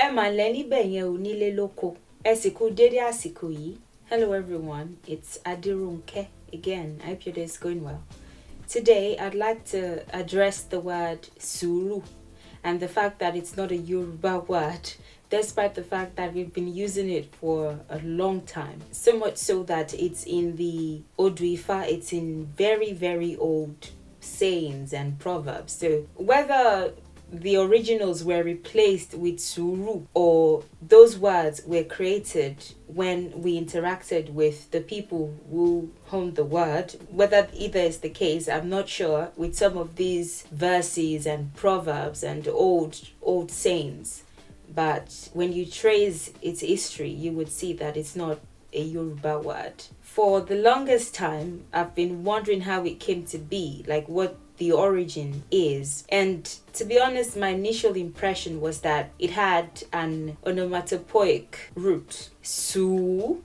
Hello everyone, it's Adirunke again. I hope your day is going well. Today I'd like to address the word Sùúrù and the fact that it's not a Yoruba word, despite the fact that we've been using it for a long time. So much so that it's in the Oduifa, it's in very, very old sayings and proverbs. So whether the originals were replaced with Suuru or those words were created when we interacted with the people who honed the word, whether either is the case, I'm not sure, with some of these verses and proverbs and old sayings. But when you trace its history, you would see that it's not a Yoruba word. For the longest time, I've been wondering how it came to be, like what the origin is. And to be honest, my initial impression was that it had an onomatopoeic root. Suru.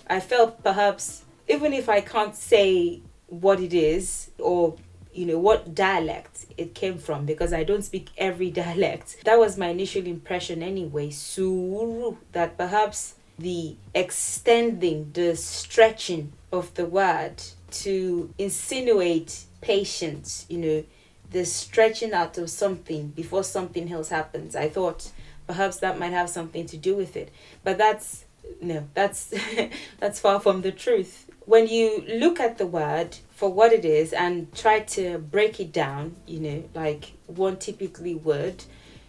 I felt perhaps, even if I can't say what it is or what dialect it came from, because I don't speak every dialect, that was my initial impression anyway. Suuru, that perhaps the extending, the stretching of the word to insinuate patience, the stretching out of something before something else happens. I thought perhaps that might have something to do with it, but that's that's far from the truth. When you look at the word for what it is and try to break it down, like one typically would,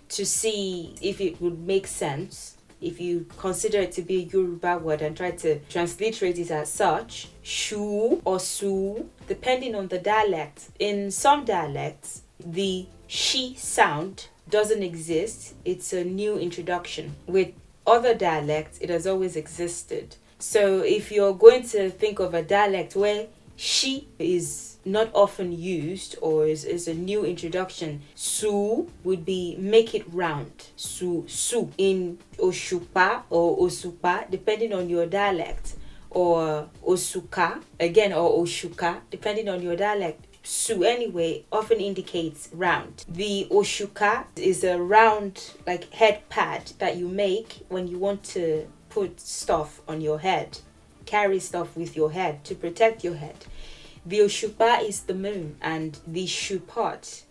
to see if it would make sense, if you consider it to be a Yoruba word and try to transliterate it as such, shu or su, depending on the dialect. In some dialects, the she sound doesn't exist. It's a new introduction. With other dialects, it has always existed. So if you're going to think of a dialect where she is not often used or is a new introduction, su would be make it round. Su. In Oshupa or Osupa, depending on your dialect, or Osuka, again, or Oshuka, depending on your dialect. Su anyway often indicates round. The Oshuka is a round like head pad that you make when you want to put stuff on your head, carry stuff with your head to protect your head. The Oshupa is the moon, and the Shupot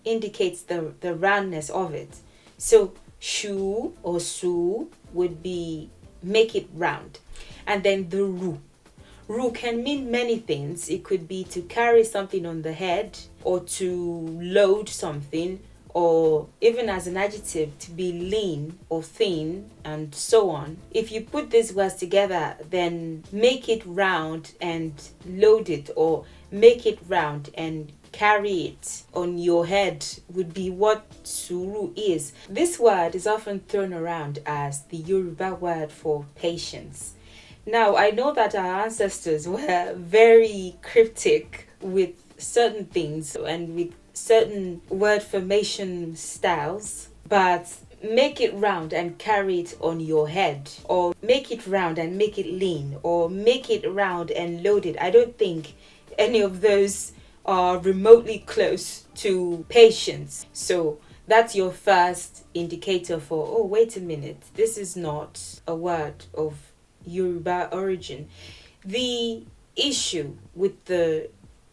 indicates the roundness of it. So shu or su would be make it round. And then the ru. Ru can mean many things. It could be to carry something on the head, or to load something, or even as an adjective to be lean or thin, and so on. If you put these words together, then make it round and load it, or make it round and carry it on your head would be what Suuru is. This word is often thrown around as the Yoruba word for patience. Now, I know that our ancestors were very cryptic with certain things and with certain word formation styles, but make it round and carry it on your head, or make it round and make it lean, or make it round and load it. I don't think any of those are remotely close to patience. So that's your first indicator for, oh, wait a minute, this is not a word of Yoruba origin. The issue with the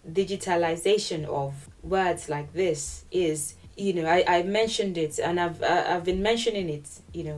digitalization of words like this is, I mentioned it, and I've been mentioning it,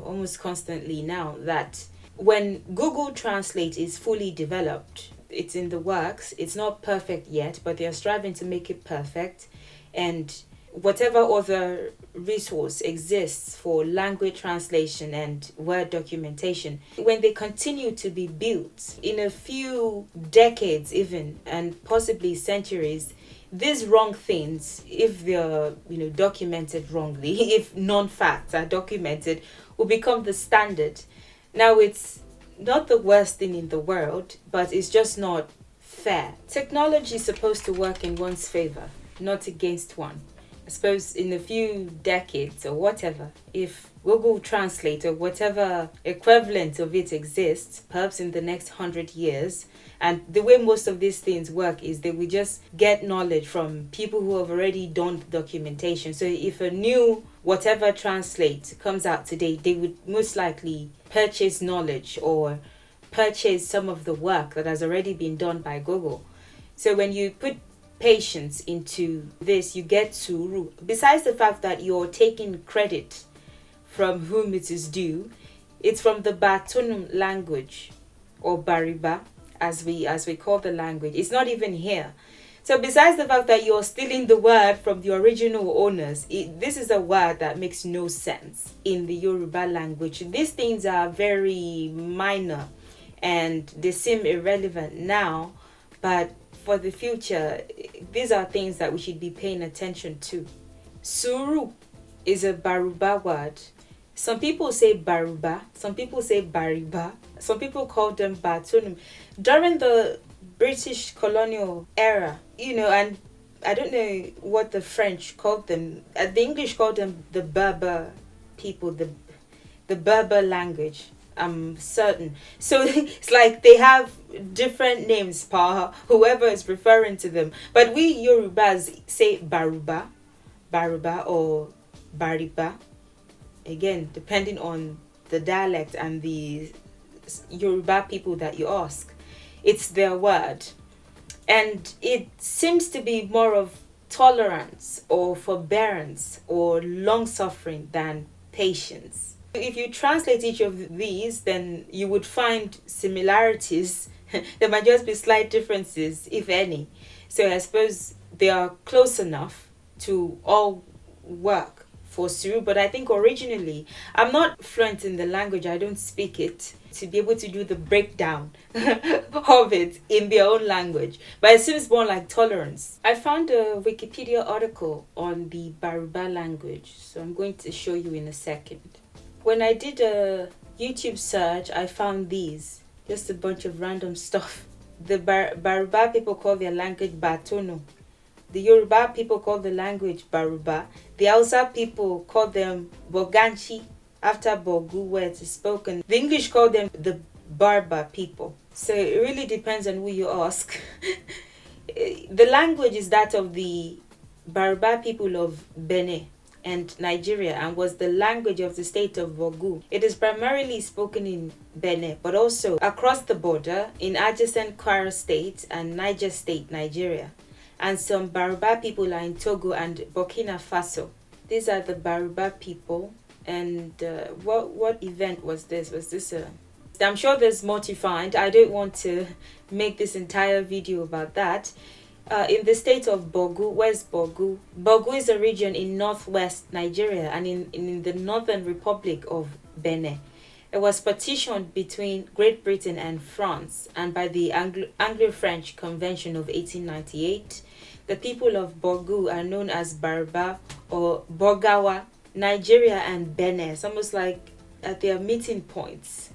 almost constantly now, that when Google Translate is fully developed, it's in the works, it's not perfect yet, but they're striving to make it perfect, and whatever other resource exists for language translation and word documentation, when they continue to be built in a few decades even, and possibly centuries, these wrong things, if they're documented wrongly, if non-facts are documented, will become the standard. Now, it's not the worst thing in the world, but it's just not fair. Technology is supposed to work in one's favor, not against one. I suppose in a few decades or whatever, if Google Translate or whatever equivalent of it exists, perhaps in the next 100 years, and the way most of these things work is that we just get knowledge from people who have already done the documentation. So if a new whatever translate comes out today, they would most likely purchase knowledge or purchase some of the work that has already been done by Google. So when you put patience into this, you get Sùúrù. Besides the fact that you're taking credit from whom it is due, it's from the Batonum language, or Bariba, as we call the language. It's not even here. So besides the fact that you're stealing the word from the original owners, this is a word that makes no sense in the Yoruba language. These things are very minor and they seem irrelevant now, but for the future, these are things that we should be paying attention to. Suru is a Baruba word. Some people say Bariba, some people say Bariba, some people call them Batunum. During the British colonial era, and I don't know what the French called them. The English called them the Berber people, the Berber language. I'm certain. So it's like they have different names for whoever is referring to them. But we Yorubas say Baruba, or Bariba. Again, depending on the dialect and the Yoruba people that you ask, it's their word. And it seems to be more of tolerance or forbearance or long suffering than patience. If you translate each of these, then you would find similarities. There might just be slight differences, if any. So I suppose they are close enough to all work for Suuru, but I think originally, I'm not fluent in the language, I don't speak it, to be able to do the breakdown of it in their own language. But it seems more like tolerance. I found a Wikipedia article on the Bariba language, so I'm going to show you in a second. When I did a YouTube search, I found these, just a bunch of random stuff. The Bariba people call their language Batono. The Yoruba people call the language Baruba. The Hausa people call them Boganchi, after Bogu, where it is spoken. The English call them the Barba people. So it really depends on who you ask. The language is that of the Baruba people of Benin and Nigeria, and was the language of the state of Bogu. It is primarily spoken in Benin, but also across the border in adjacent Kwara State and Niger State, Nigeria. And some Baruba people are in Togo and Burkina Faso. These are the Baruba people. And what event was this? Was this a... I'm sure there's more to find. I don't want to make this entire video about that. In the state of Bogu, where's Bogu? Bogu is a region in northwest Nigeria and in the Northern Republic of Benin. It was partitioned between Great Britain and France, and by the Anglo-French Convention of 1898, the people of Bogu are known as Bariba or Bogawa. Nigeria and Benin, it's almost like at their meeting points,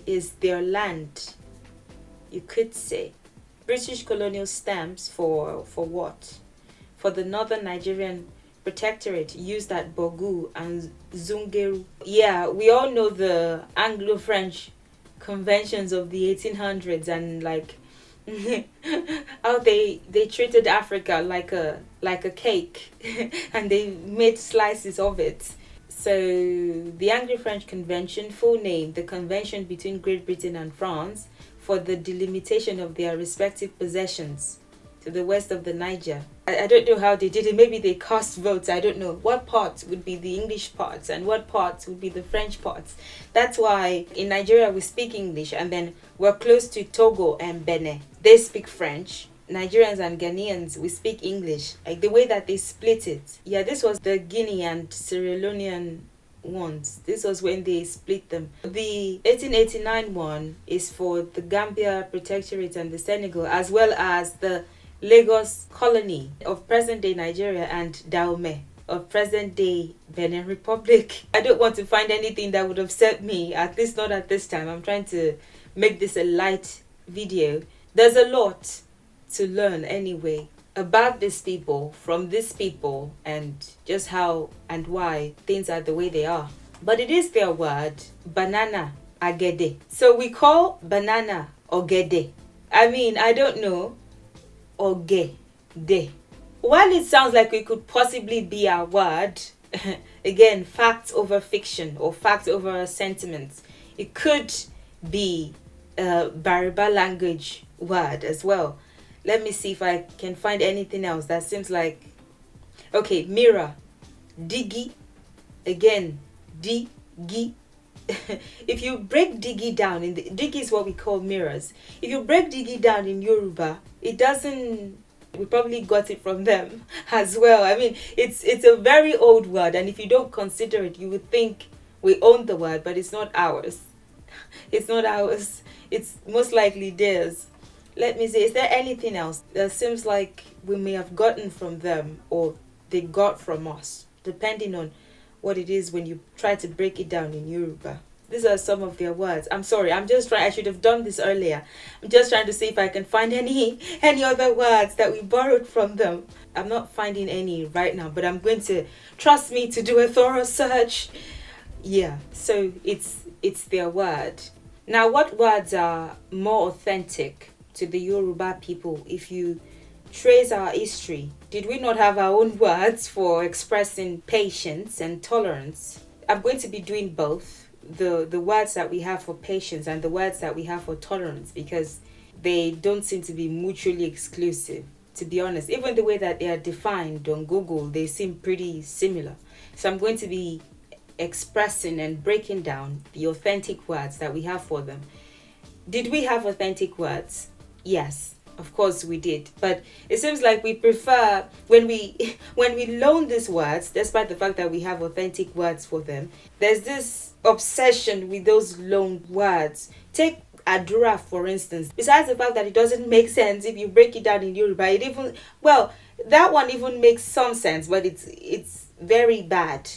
is their land, you could say. British colonial stamps for what? For the Northern Nigerian Protectorate used at Bogu and Zungeru. Yeah, we all know the Anglo-French conventions of the 1800s and like how they treated Africa like a cake and they made slices of it. So the Anglo-French Convention, full name, the Convention between Great Britain and France for the delimitation of their respective possessions to the west of the Niger. I don't know how they did it. Maybe they cast votes. I don't know what parts would be the English parts and what parts would be the French parts. That's why in Nigeria we speak English, and then we're close to Togo and Benin. They speak French. Nigerians and Ghanaians, we speak English. Like the way that they split it. Yeah, this was the Guinea and Sierra Leonean ones. This was when they split them. The 1889 one is for the Gambia Protectorate and the Senegal, as well as the Lagos colony of present-day Nigeria and Dahomey of present-day Benin Republic. I don't want to find anything that would upset me, at least not at this time. I'm trying to make this a light video. There's a lot to learn anyway about these people, from these people, and just how and why things are the way they are. But it is their word, banana, agede. So we call banana ogede. I mean, I don't know. Oge, de. While it sounds like it could possibly be our word, Again, facts over fiction or facts over sentiments. It could be a Bariba language word as well. Let me see if I can find anything else that seems like... Okay, mirror. Digi. Again, digi. If you break digi down, digi is what we call mirrors. If you break digi down in Yoruba, it doesn't... We probably got it from them as well. I mean, it's a very old word, and if you don't consider it, you would think we own the word, but it's not ours. It's not ours. It's most likely theirs. Let me see, is there anything else that seems like we may have gotten from them or they got from us, depending on what it is when you try to break it down in Yoruba? These are some of their words. I'm sorry, I'm just trying... I should have done this earlier. I'm just trying to see if I can find any other words that we borrowed from them. I'm not finding any right now, but I'm going to... Trust me to do a thorough search. Yeah, so it's their word. Now, what words are more authentic to the Yoruba people? If you trace our history, did we not have our own words for expressing patience and tolerance? I'm going to be doing both. The words that we have for patience and the words that we have for tolerance, because they don't seem to be mutually exclusive, to be honest. Even the way that they are defined on Google, they seem pretty similar. So I'm going to be expressing and breaking down the authentic words that we have for them. Did we have authentic words? Yes, of course we did. But it seems like we prefer, when we loan these words, despite the fact that we have authentic words for them, there's this obsession with those loaned words. Take Adura, for instance. Besides the fact that it doesn't make sense if you break it down in Yoruba, that one even makes some sense, but it's very bad.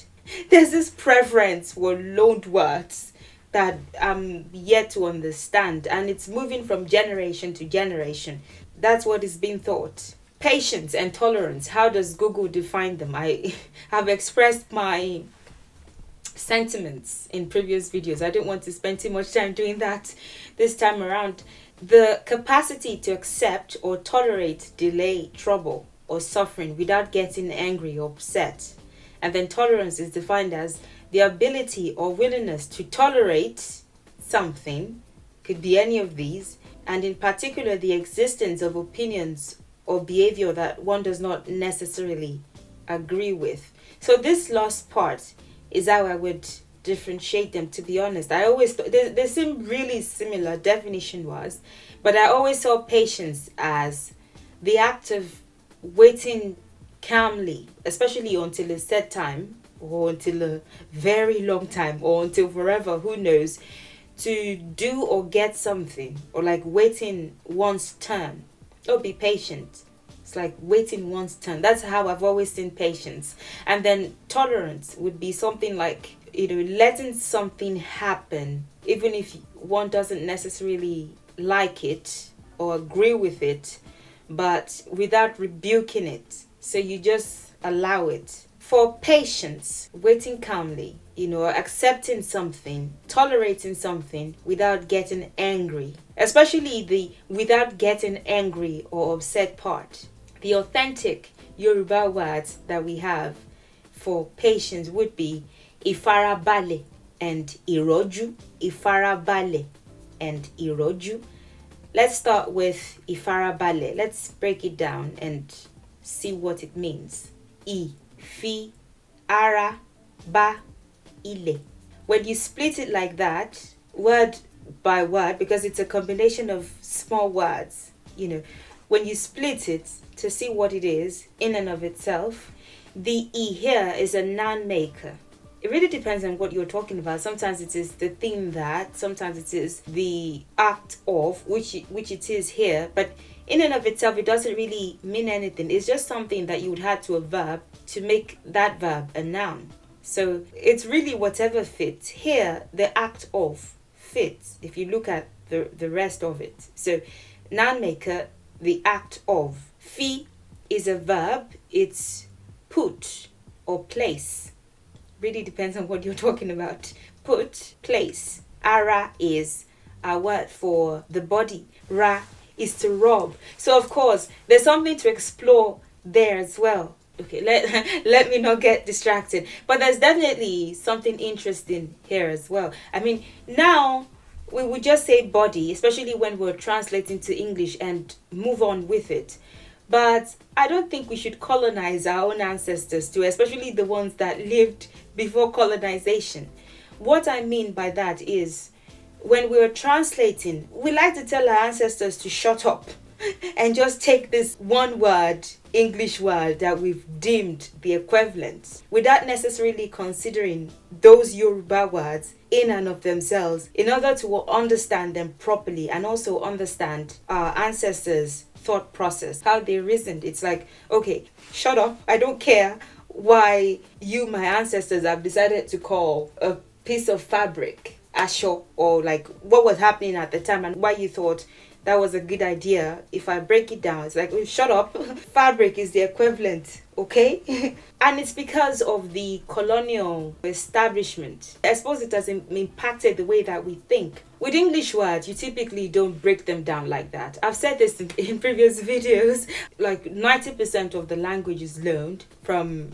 There's this preference for loaned words that I'm yet to understand, and it's moving from generation to generation. That's what is being thought. Patience and tolerance, how does Google define them? I have expressed my sentiments in previous videos. I don't want to spend too much time doing that this time around. The capacity to accept or tolerate delay, trouble, or suffering without getting angry or upset. And then tolerance is defined as the ability or willingness to tolerate something, could be any of these, and in particular the existence of opinions or behavior that one does not necessarily agree with. So this last part is how I would differentiate them, to be honest. I always thought they seem really similar definition-wise, but I always saw patience as the act of waiting calmly, especially until a set time, or until a very long time, or until forever, who knows, to do or get something, or like waiting one's turn. Oh, be patient. It's like waiting one's turn. That's how I've always seen patience. And then tolerance would be something like, letting something happen, even if one doesn't necessarily like it or agree with it, but without rebuking it. So you just allow it. For patience, waiting calmly, accepting something, tolerating something without getting angry, especially the without getting angry or upset part. The authentic Yoruba words that we have for patience would be ifarabale and iroju. Ifarabale and iroju. Let's start with ifarabale. Let's break it down and see what it means. Fi, ara, ba, ile. When you split it like that, word by word, because it's a combination of small words, when you split it to see what it is in and of itself, the E here is a noun maker. It really depends on what you're talking about. Sometimes it is the thing that, sometimes it is the act of, which it is here, but in and of itself, it doesn't really mean anything. It's just something that you would add to a verb to make that verb a noun. So it's really whatever fits. Here, the act of fits, if you look at the rest of it. So noun maker, the act of. Fi is a verb. It's put or place. Really depends on what you're talking about. Put, place. Ara is a word for the body. Ra is to rub. So of course, there's something to explore there as well. Okay, let me not get distracted. But there's definitely something interesting here as well. I mean, now we would just say body, especially when we're translating to English, and move on with it. But I don't think we should colonize our own ancestors too, especially the ones that lived before colonization. What I mean by that is, when we're translating, we like to tell our ancestors to shut up and just take this one word, English word, that we've deemed the equivalent, without necessarily considering those Yoruba words in and of themselves, in order to understand them properly and also understand our ancestors' thought process, how they reasoned. It's like, okay, shut up, I don't care why you, my ancestors, have decided to call a piece of fabric asho, or like what was happening at the time and why you thought that was a good idea. If I break it down, it's like, oh, shut up. Fabric is the equivalent, okay? And it's because of the colonial establishment. I suppose it has impacted the way that we think. With English words, you typically don't break them down like that. I've said this in previous videos. Like 90% of the language is learned from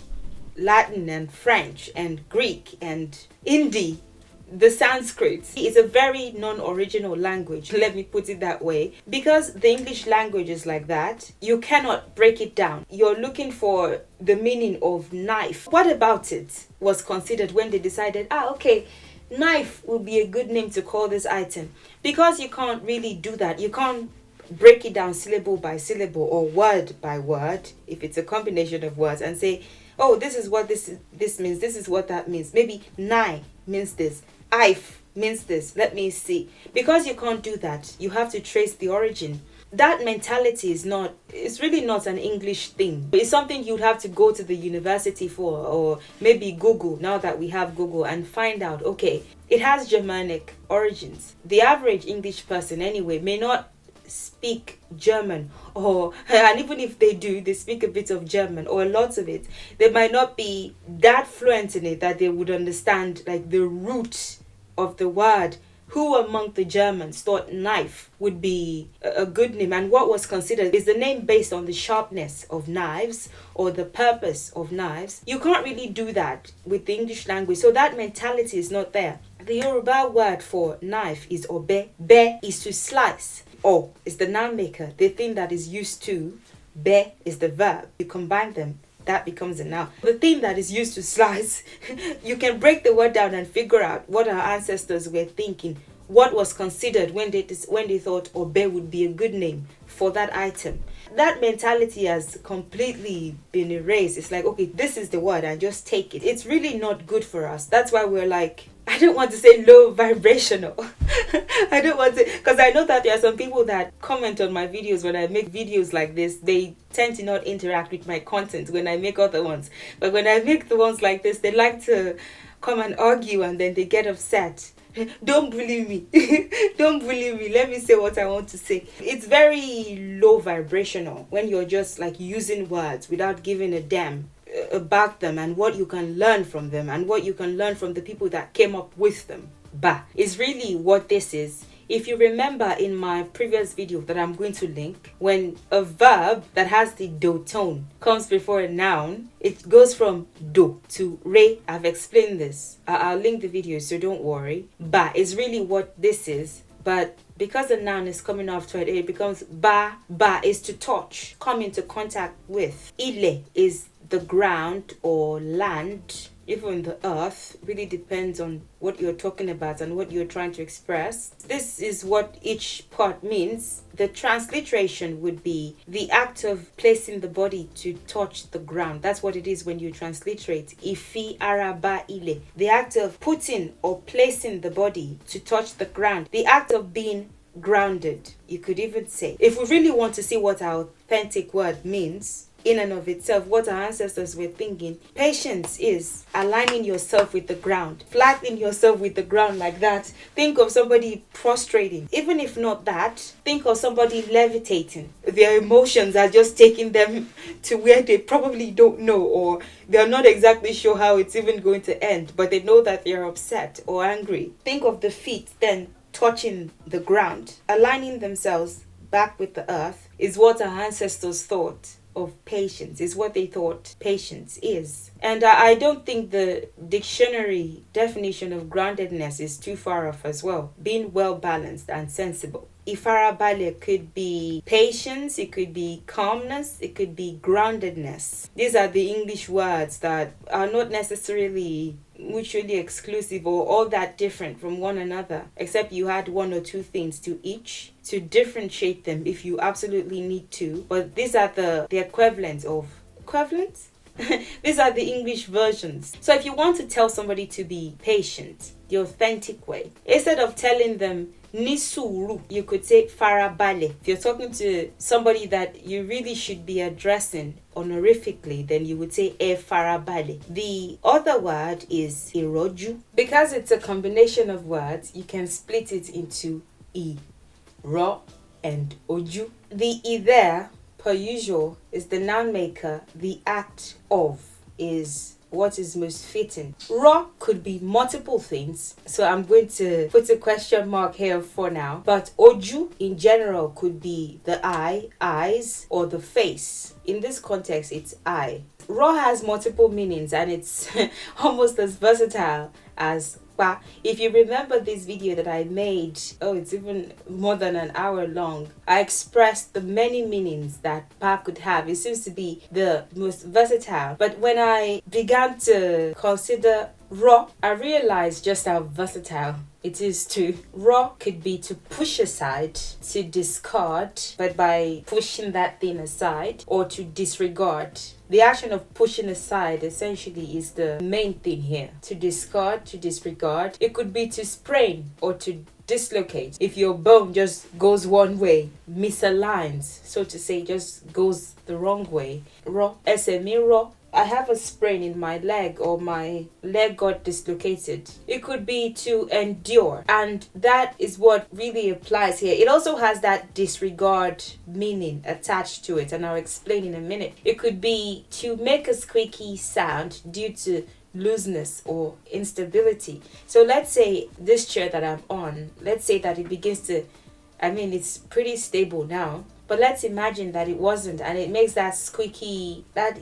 Latin and French and Greek and Hindi. The Sanskrit is a very non-original language, let me put it that way. Because the English language is like that, you cannot break it down. You're looking for the meaning of knife. What about it was considered when they decided, okay, knife would be a good name to call this item? Because you can't really do that. You can't break it down syllable by syllable or word by word, if it's a combination of words, and say, oh, this is what this means, this is what that means. Maybe nine means this, if means this. Let me see. Because you can't do that, you have to trace the origin. That mentality it's really not an English thing. It's something you'd have to go to the university for, or maybe Google, now that we have Google, and find out, okay, it has Germanic origins. The average English person anyway may not speak German, and even if they do, they speak a bit of German or lots of it. They might not be that fluent in it that they would understand like the root of the word. Who among the Germans thought knife would be a good name, and what was considered is the name based on the sharpness of knives or the purpose of knives? You can't really do that with the English language, so that mentality is not there. The Yoruba word for knife is obe. Be is to slice. O is the noun maker, the thing that is used to. Be is the verb. You combine them, that becomes a noun. The thing that is used to slice, you can break the word down and figure out what our ancestors were thinking, what was considered when they thought obe would be a good name for that item. That mentality has completely been erased. It's like, okay, this is the word and just take it. It's really not good for us. That's why we're like, I don't want to say low vibrational. I don't want to, because I know that there are some people that comment on my videos when I make videos like this. They tend to not interact with my content when I make other ones. But when I make the ones like this, they like to come and argue, and then they get upset. Don't bully me. Don't bully me. Let me say what I want to say. It's very low vibrational when you're just like using words without giving a damn about them and what you can learn from them and what you can learn from the people that came up with them. Is really what this is. If you remember in my previous video that I'm going to link, when a verb that has the do tone comes before a noun, it goes from do to re. I've explained this. I'll link the video, so don't worry. Ba is really what this is. But because the noun is coming after it, it becomes ba. Ba is to touch, come into contact with. Ile is the ground or land. Even the earth, really depends on what you're talking about and what you're trying to express. This is what each part means. The transliteration would be the act of placing the body to touch the ground. That's what it is when you transliterate. Ifi araba ile. The act of putting or placing the body to touch the ground. The act of being grounded, you could even say. If we really want to see what our authentic word means, in and of itself, what our ancestors were thinking, patience is aligning yourself with the ground, flattening yourself with the ground like that. Think of somebody prostrating. Even if not that, think of somebody levitating. Their emotions are just taking them to where they probably don't know, or they're not exactly sure how it's even going to end, but they know that they're upset or angry. Think of the feet then touching the ground, aligning themselves back with the earth, is what our ancestors thought of patience, is what they thought patience is. And I don't think the dictionary definition of groundedness is too far off as well. Being well balanced and sensible. Ifarabale could be patience, it could be calmness, it could be groundedness. These are the English words that are not necessarily mutually exclusive or all that different from one another, except you add one or two things to each to differentiate them if you absolutely need to. But these are the equivalents of equivalents. These are the English versions. So if you want to tell somebody to be patient, the authentic way, instead of telling them ni suru, you could say farabale. If you're talking to somebody that you really should be addressing honorifically, then you would say e farabale. The other word is iroju. Because it's a combination of words, you can split it into I, ro, and oju. The I there, per usual, is the noun maker. The act of is what is most fitting. Ro could be multiple things, so I'm going to put a question mark here for now. But oju in general could be the eye, eyes, or the face. In this context, it's eye. Ro has multiple meanings and it's almost as versatile as pa. If you remember this video that I made, it's even more than an hour long, I expressed the many meanings that pa could have. It seems to be the most versatile. But when I began to consider ro, I realized just how versatile it is too. Ro could be to push aside, to discard, but by pushing that thing aside, or to disregard. The action of pushing aside essentially is the main thing here. To discard, to disregard. It could be to sprain or to dislocate. If your bone just goes one way, misaligns, so to say, just goes the wrong way. Ro, SME ro. I have a sprain in my leg, or my leg got dislocated. It could be to endure, and that is what really applies here. It also has that disregard meaning attached to it, and I'll explain in a minute. It could be to make a squeaky sound due to looseness or instability. So let's say this chair that I'm on, let's say that it begins to, it's pretty stable now. But let's imagine that it wasn't, and it makes that squeaky, that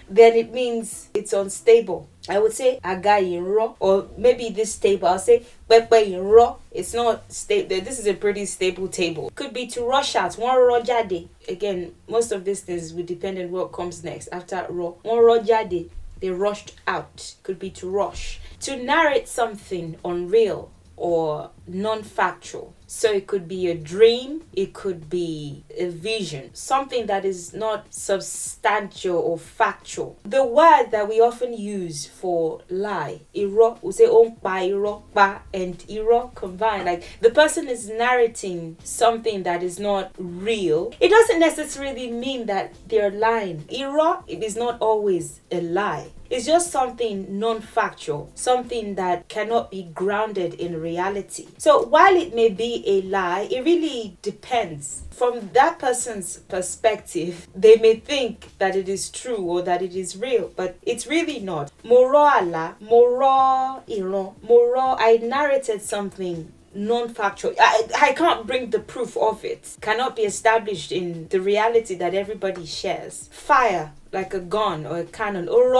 then it means it's unstable. I would say aga in ro, or maybe this table, I'll say pepe in ro. It's not stable. This is a pretty stable table. Could be to rush out. One ro jade. Again, most of these things will depend on what comes next after ro. One ro jade. They rushed out. Could be to rush. To narrate something unreal or non-factual. So it could be a dream, it could be a vision, something that is not substantial or factual. The word that we often use for lie, iro, we say on pa iro, pa and iro combined. Like the person is narrating something that is not real. It doesn't necessarily mean that they're lying. Iro, it is not always a lie. It's just something non-factual, something that cannot be grounded in reality. So while it may be a lie, it really depends. From that person's perspective, they may think that it is true or that it is real, but it's really not. Moro ala, moro iron, moro, I narrated something non-factual. I can't bring the proof of it. Cannot be established in the reality that everybody shares. Fire, like a gun or a cannon, or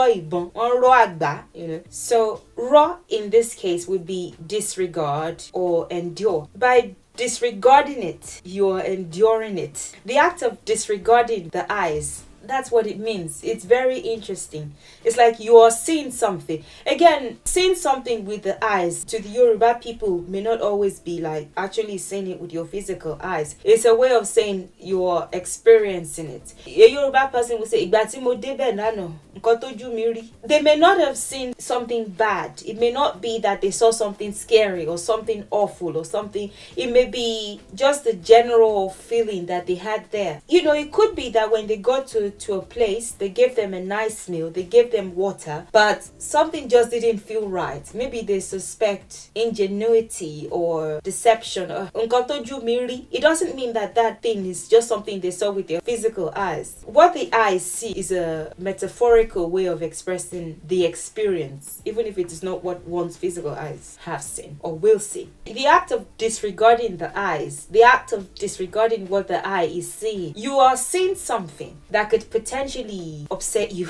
So ro in this case would be disregard or endure. By disregarding it, you're enduring it. The act of disregarding the eyes, that's what it means. It's very interesting. It's like you are seeing something. Again, seeing something with the eyes to the Yoruba people may not always be like actually seeing it with your physical eyes. It's a way of saying you're experiencing it. A Yoruba person will say, "Ìgbà tí mo débẹ̀ lánàá, nǹkan tójú mi rí." They may not have seen something bad. It may not be that they saw something scary or something awful or something. It may be just the general feeling that they had there. It could be that when they got to to a place, they gave them a nice meal, they gave them water, but something just didn't feel right. Maybe they suspect ingenuity or deception. Nǹkan tójú mi rí. It doesn't mean that that thing is just something they saw with their physical eyes. What the eyes see is a metaphorical way of expressing the experience, even if it is not what one's physical eyes have seen or will see. The act of disregarding the eyes, the act of disregarding what the eye is seeing, you are seeing something that could potentially upset you,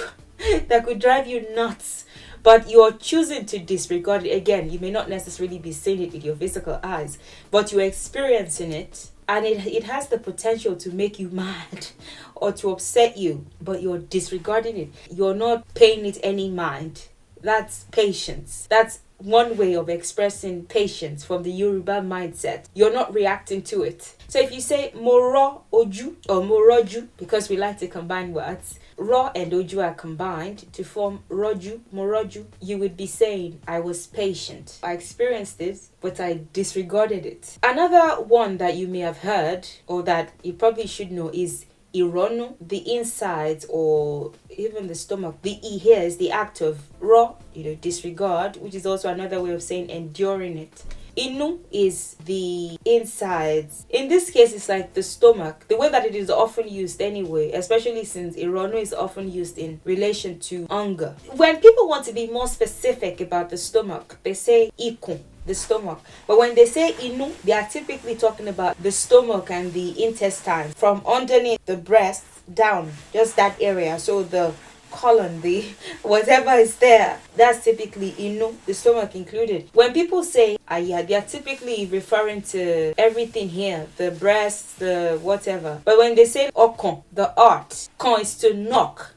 that could drive you nuts, but you're choosing to disregard it. Again, you may not necessarily be seeing it with your physical eyes, but you're experiencing it, and it has the potential to make you mad or to upset you, but you're disregarding it. You're not paying it any mind. That's patience. That's one way of expressing patience from the Yoruba mindset. You're not reacting to it. So if you say moro oju or moroju, because we like to combine words, ro and oju are combined to form roju, moroju, you would be saying, I was patient. I experienced this, but I disregarded it. Another one that you may have heard, or that you probably should know, is ironu, the insides or even the stomach. The e here is the act of raw, disregard, which is also another way of saying enduring it. Inu is the insides. In this case, it's like the stomach, the way that it is often used anyway, especially since ironu is often used in relation to hunger. When people want to be more specific about the stomach, they say ikun, the stomach. But when they say inu, they are typically talking about the stomach and the intestines from underneath the breast down, just that area. So the colon, the whatever is there, that's typically inu, the stomach included. When people say aya, they are typically referring to everything here, the breasts, the whatever. But when they say okon, the heart, kon is to knock,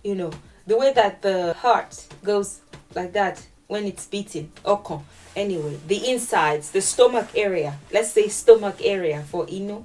the way that the heart goes like that when it's beating, okon. Anyway, the insides, the stomach area, let's say stomach area for inu.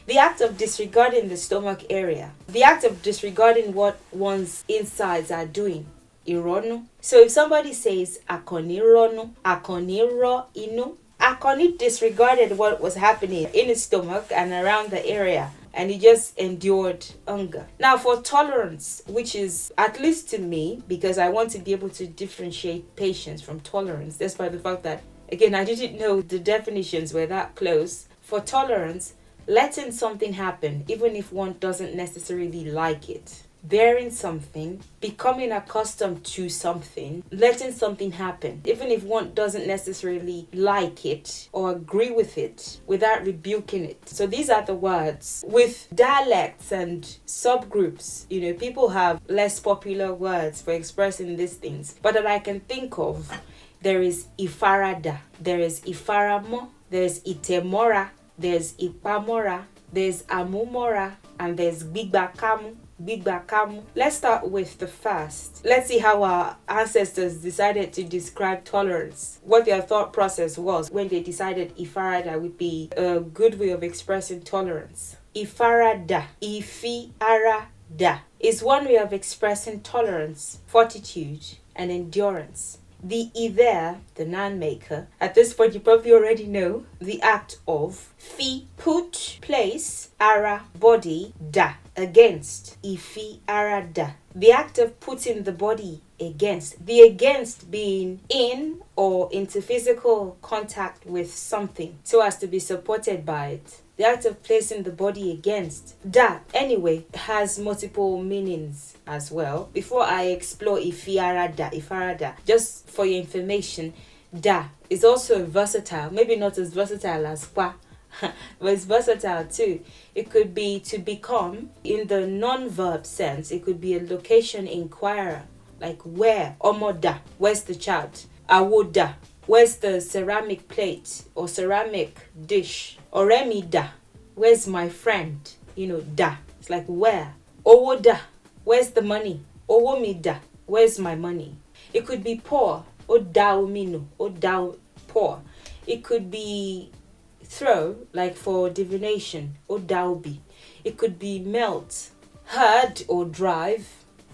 The act of disregarding the stomach area, the act of disregarding what one's insides are doing, ironu. So if somebody says akoni ronu, akoni ro inu, akoni disregarded what was happening in his stomach and around the area, and he just endured hunger. Now for tolerance, which is, at least to me, because I want to be able to differentiate patience from tolerance, despite the fact that, again, I didn't know the definitions were that close. For tolerance, letting something happen, even if one doesn't necessarily like it. Bearing something, becoming accustomed to something, letting something happen, even if one doesn't necessarily like it or agree with it, without rebuking it. So these are the words. With dialects and subgroups, people have less popular words for expressing these things. But that I can think of, there is ifarada, there is ifaramo, there's itemora, there's ipamora, there's amumora, and there's bigbakamu. Let's start with the first. Let's see how our ancestors decided to describe tolerance. What their thought process was when they decided ifarada would be a good way of expressing tolerance. Ifarada, ifi-ara-da, is one way of expressing tolerance, fortitude, and endurance. The either, the noun maker, at this point you probably already know the act of fi, put, place, ara, body, da, against, ifi, ara, da. The act of putting the body against, the against being in or into physical contact with something so as to be supported by it. The act of placing the body against. Da, anyway, has multiple meanings as well. Before I explore ifarada, just for your information, da is also versatile. Maybe not as versatile as kwa, but it's versatile too. It could be to become, in the non-verb sense, it could be a location inquirer, like where, omoda, where's the child? Awoda, where's the ceramic plate or ceramic dish? Oremida, where's my friend? Da, it's like where. Owoda, where's the money? Owomida, where's my money? It could be poor, odaomino, odao, poor. It could be throw, like for divination, odaobi. It could be melt, herd or drive,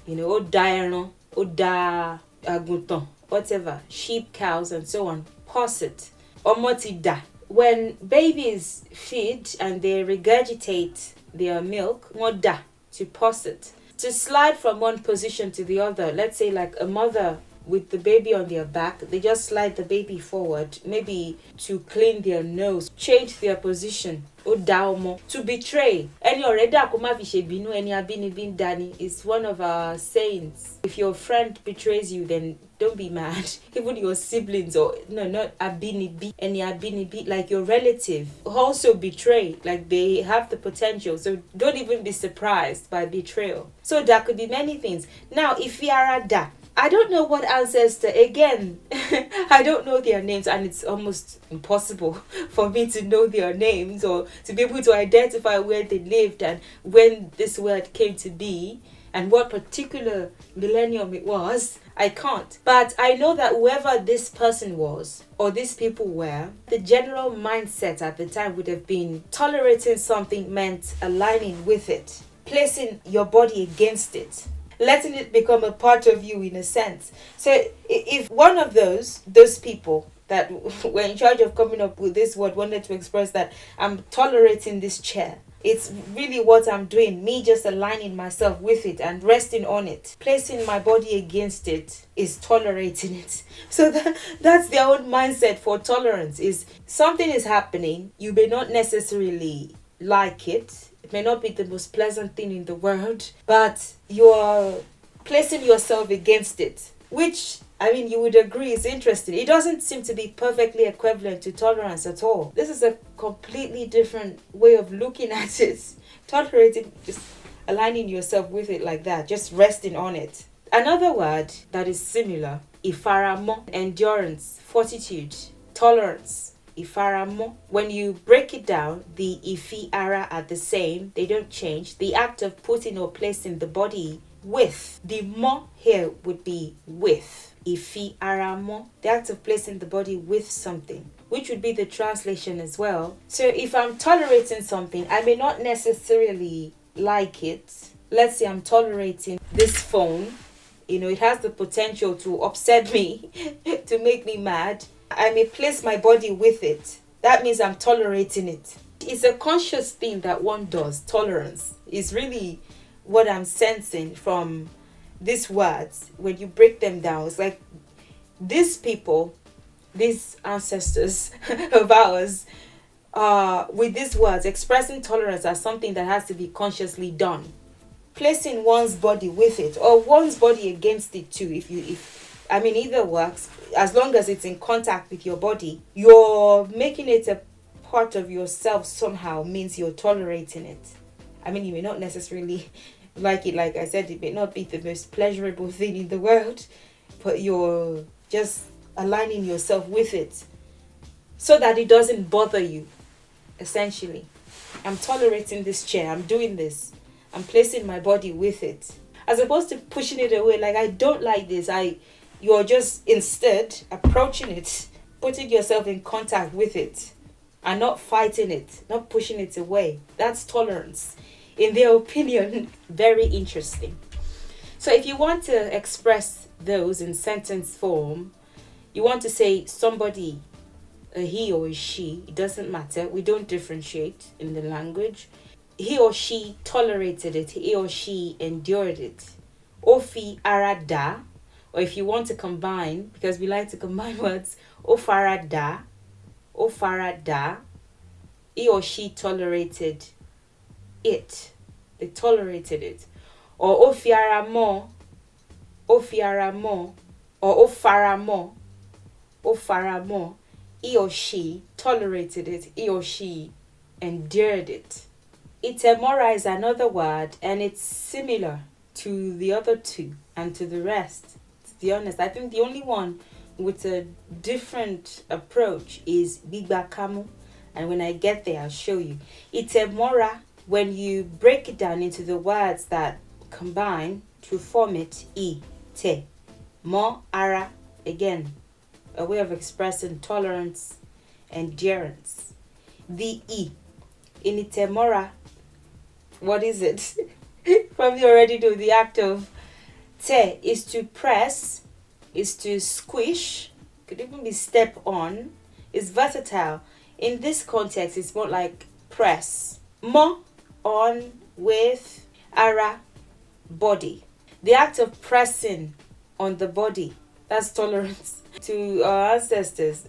odaerno, oda agunton, whatever, sheep, cows, and so on. Posset, omotida. When babies feed and they regurgitate their milk, moda, to posset. to slide from one position to the other. Let's say like a mother with the baby on their back, they just slide the baby forward, maybe to clean their nose, change their position. To betray. Any already any abinibin dani is one of our sayings. If your friend betrays you, then don't be mad. Even your siblings, or no, not abinibi, any abinibi, like your relative, also betray. Like they have the potential. So don't even be surprised by betrayal. So that could be many things. Now, if we are at that, I don't know what ancestor, again, I don't know their names, and it's almost impossible for me to know their names or to be able to identify where they lived and when this word came to be and what particular millennium it was. I can't. But I know that whoever this person was or these people were, the general mindset at the time would have been tolerating something meant aligning with it, placing your body against it, letting it become a part of you in a sense. So if one of those people that were in charge of coming up with this word wanted to express that I'm tolerating this chair, it's really what I'm doing, me just aligning myself with it and resting on it, placing my body against it is tolerating it. So that's their own mindset for tolerance. Is something is happening, you may not necessarily like it, it may not be the most pleasant thing in the world, but you're placing yourself against it, which, I mean, you would agree is interesting. It doesn't seem to be perfectly equivalent to tolerance at all. This is a completely different way of looking at it. Tolerating, just aligning yourself with it like that, just resting on it. Another word that is similar, ifaramo, endurance, fortitude, tolerance. Ifaramo. When you break it down, the ifi ara are the same, they don't change. The act of putting or placing the body with. The mo here would be with. Ifi aramo. The act of placing the body with something, which would be the translation as well. So if I'm tolerating something, I may not necessarily like it. Let's say I'm tolerating this phone. You know, it has the potential to upset me, to make me mad. I may place my body with it. That means I'm tolerating it. It's a conscious thing that one does. Tolerance is really what I'm sensing from these words. When you break them down, it's like these people, these ancestors of ours, with these words, expressing tolerance as something that has to be consciously done. Placing one's body with it or one's body against it too. I mean, either works. As long as it's in contact with your body, you're making it a part of yourself somehow, means you're tolerating it. I mean, you may not necessarily like it. Like I said, it may not be the most pleasurable thing in the world, but you're just aligning yourself with it so that it doesn't bother you, essentially. I'm tolerating this chair. I'm doing this. I'm placing my body with it. As opposed to pushing it away, like, I don't like this. You're just instead approaching it, putting yourself in contact with it and not fighting it, not pushing it away. That's tolerance. In their opinion, very interesting. So if you want to express those in sentence form, you want to say somebody, a he or a she, it doesn't matter. We don't differentiate in the language. He or she tolerated it. He or she endured it. Ofi arada. Or if you want to combine, because we like to combine words, ofarada, he or she tolerated it. They tolerated it. Or ofiaramo, or ofaramo, he or she tolerated it. He or she endured it. Itemora is another word, and it's similar to the other two and to the rest. To be honest, I think the only one with a different approach is Bigbakamu, and when I get there I'll show you. Itemora, when you break it down into the words that combine to form it, te, mo, ara, again, a way of expressing tolerance, endurance. The in Itemora, what is it? Probably already know the act of te is to press, is to squish, could even be step on, is versatile. In this context, it's more like press. Mo, on, with, ara, body. The act of pressing on the body, that's tolerance. To our ancestors,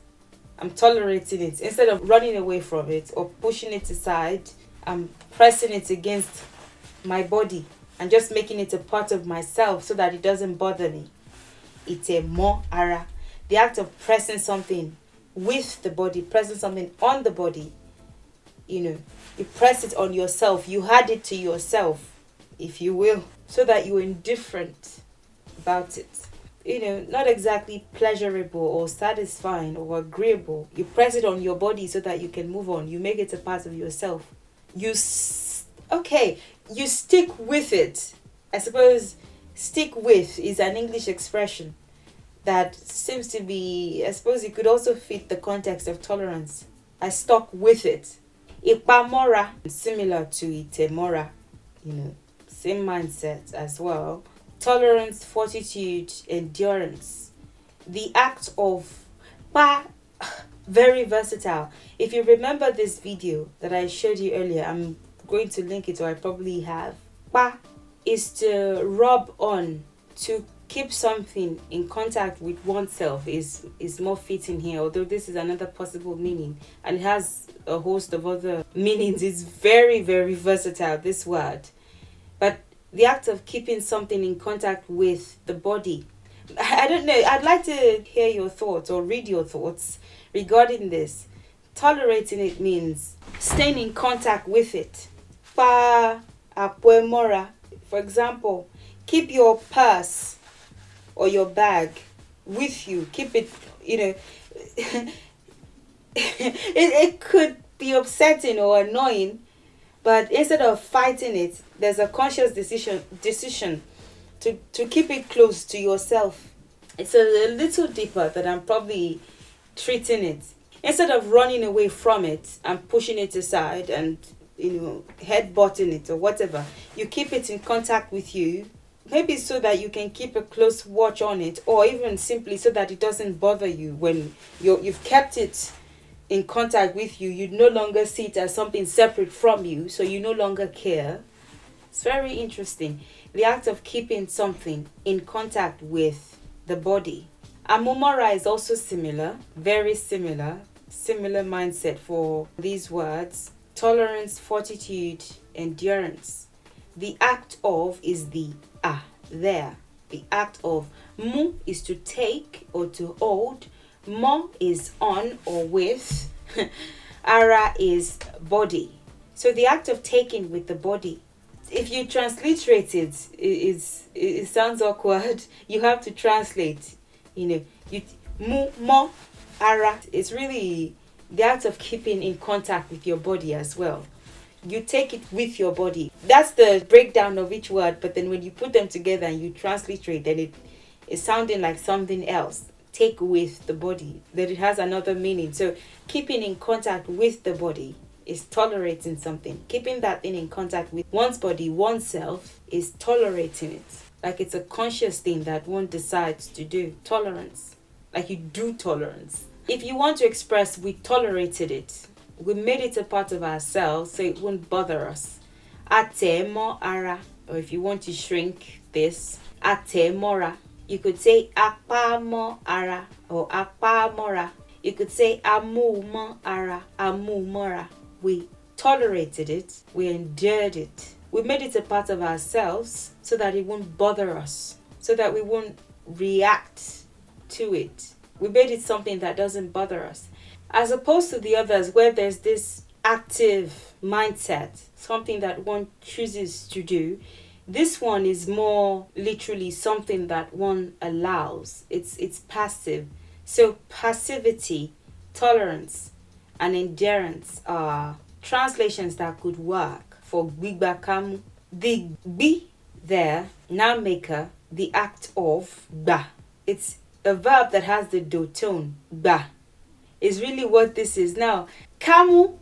I'm tolerating it. Instead of running away from it or pushing it aside, I'm pressing it against my body and just making it a part of myself so that it doesn't bother me. It's a mo ara. The act of pressing something with the body, pressing something on the body. You press it on yourself. You had it to yourself, if you will, so that you're indifferent about it. Not exactly pleasurable or satisfying or agreeable. You press it on your body so that you can move on. You make it a part of yourself. You stick with it. I suppose stick with is an English expression that seems to be, I suppose it could also fit the context of tolerance. I stuck with it. Ipamora, similar to itemora, same mindset as well. Tolerance, fortitude, endurance. The act of very versatile. If you remember this video that I showed you earlier, I'm going to link it, or I probably have. Is to rub on, to keep something in contact with oneself is more fitting here, although this is another possible meaning and it has a host of other meanings. It's very, very versatile, this word. But the act of keeping something in contact with the body. I don't know. I'd like to hear your thoughts or read your thoughts regarding this. Tolerating it means staying in contact with it. Pa apuemora. For example, keep your purse or your bag with you. Keep it, it could be upsetting or annoying, but instead of fighting it, there's a conscious decision to keep it close to yourself. It's a little deeper that I'm probably treating it. Instead of running away from it and pushing it aside and headbutting it or whatever, you keep it in contact with you, maybe so that you can keep a close watch on it, or even simply so that it doesn't bother you. When you've kept it in contact with you, you no longer see it as something separate from you, so you no longer care. It's very interesting. The act of keeping something in contact with the body. Amumara is also similar, very similar mindset for these words. Tolerance, fortitude, endurance. The act of is the there. The act of. Mu is to take or to hold. Mo is on or with. Ara is body. So the act of taking with the body. If you transliterate it, it sounds awkward. You have to translate. Mu, mo, ara. It's really the act of keeping in contact with your body as well. You take it with your body. That's the breakdown of each word, but then when you put them together and you transliterate, then it's sounding like something else. Take with the body, that it has another meaning. So keeping in contact with the body is tolerating something. Keeping that thing in contact with one's body, oneself, is tolerating it. Like it's a conscious thing that one decides to do. Tolerance. Like you do tolerance. If you want to express we tolerated it, we made it a part of ourselves so it won't bother us. Ate mo ara. Or if you want to shrink this, ate mora. You could say apa mo ara or apa mora. You could say amu mo ara, amu mora. We tolerated it, we endured it. We made it a part of ourselves so that it won't bother us, so that we won't react to it. We made it something that doesn't bother us. As opposed to the others where there's this active mindset, something that one chooses to do. This one is more literally something that one allows. It's passive. So passivity, tolerance, and endurance are translations that could work for gbigba kamu. The gbi there, noun maker, the act of ba. It's a verb that has the do tone, ba, is really what this is. Now, kamu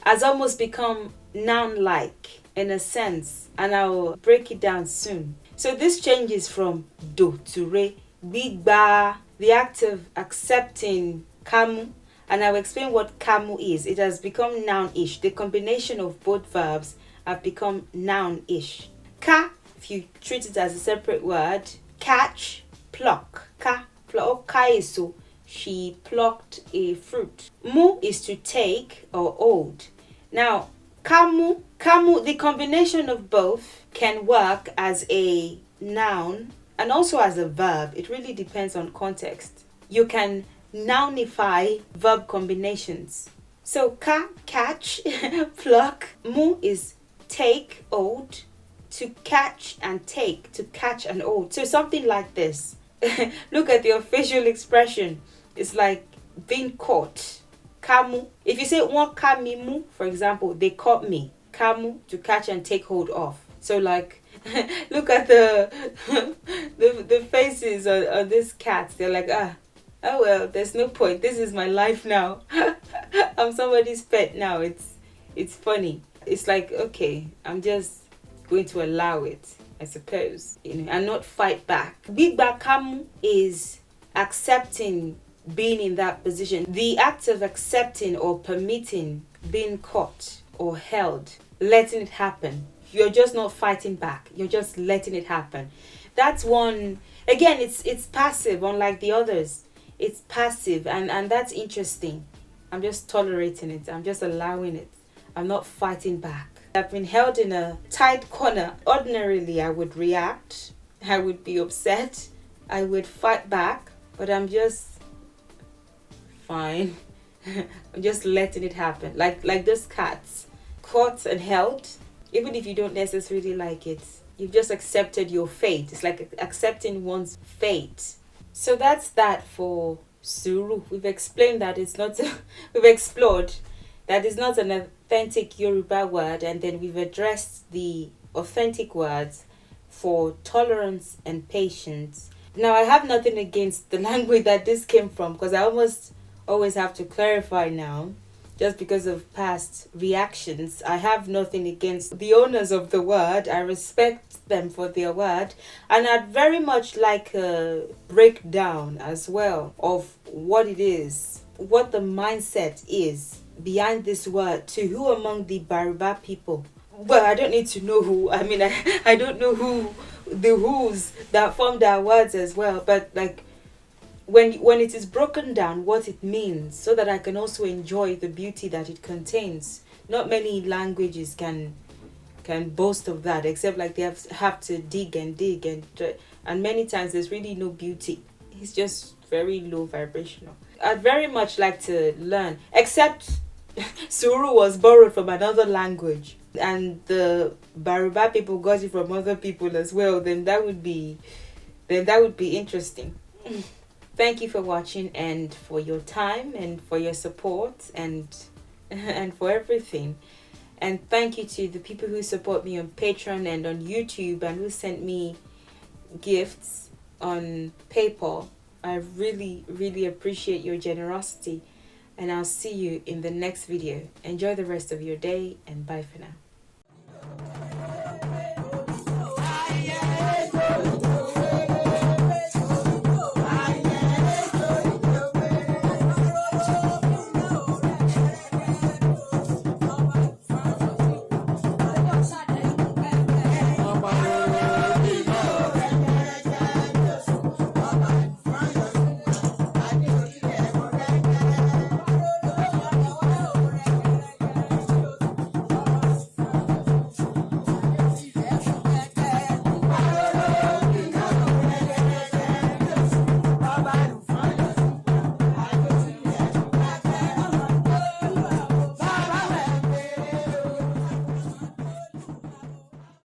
has almost become noun-like in a sense, and I'll break it down soon. So this changes from do to re, gbigba, the act of accepting kamu, and I'll explain what kamu is. It has become noun-ish. The combination of both verbs have become noun-ish. Ka if you treat it as a separate word, catch, pluck. Ka, pluck, kaisu. She plucked a fruit. Mu is to take or hold. Now, kamu, the combination of both can work as a noun and also as a verb. It really depends on context. You can nounify verb combinations. So ka, catch, pluck. Mu is take, hold. To catch and take, to catch and hold. So something like this. Look at your facial expression. It's like being caught. Kamu. If you say one kamimu, for example, they caught me. Kamu, to catch and take hold of. So like, look at the the faces on these cats. They're like, oh well, there's no point. This is my life now. I'm somebody's pet now. It's funny. It's like, okay, I'm just going to allow it, I suppose, and not fight back. Bigba kamu is accepting being in that position. The act of accepting or permitting being caught or held, letting it happen. You're just not fighting back. You're just letting it happen. That's one. Again, it's passive, unlike the others. It's passive, and that's interesting. I'm just tolerating it. I'm just allowing it. I'm not fighting back. I've been held in a tight corner. Ordinarily, I would react. I would be upset. I would fight back, but I'm just fine. I'm just letting it happen. Like those cats, caught and held. Even if you don't necessarily like it, you've just accepted your fate. It's like accepting one's fate. So that's that for Suru. We've explained that it's not. We've explored that it's not an authentic Yoruba word, and then we've addressed the authentic words for tolerance and patience. Now, I have nothing against the language that this came from, because I almost always have to clarify now, just because of past reactions. I have nothing against the owners of the word. I respect them for their word, and I'd very much like a breakdown as well of what it is, what the mindset is behind this word. To who among the Bariba people? Well, I don't need to know who. I mean, I don't know who, the who's that formed our words as well, but like when it is broken down, what it means, so that I can also enjoy the beauty that it contains. Not many languages can boast of that, except like they have to dig and many times there's really no beauty. It's just very low vibrational. I'd very much like to learn, except Suuru was borrowed from another language and the Bariba people got it from other people as well. Then that would be interesting. Thank you for watching, and for your time, and for your support, and for everything. And thank you to the people who support me on Patreon and on YouTube, and who sent me gifts on PayPal. I really, really appreciate your generosity, and I'll see you in the next video. Enjoy the rest of your day, and bye for now.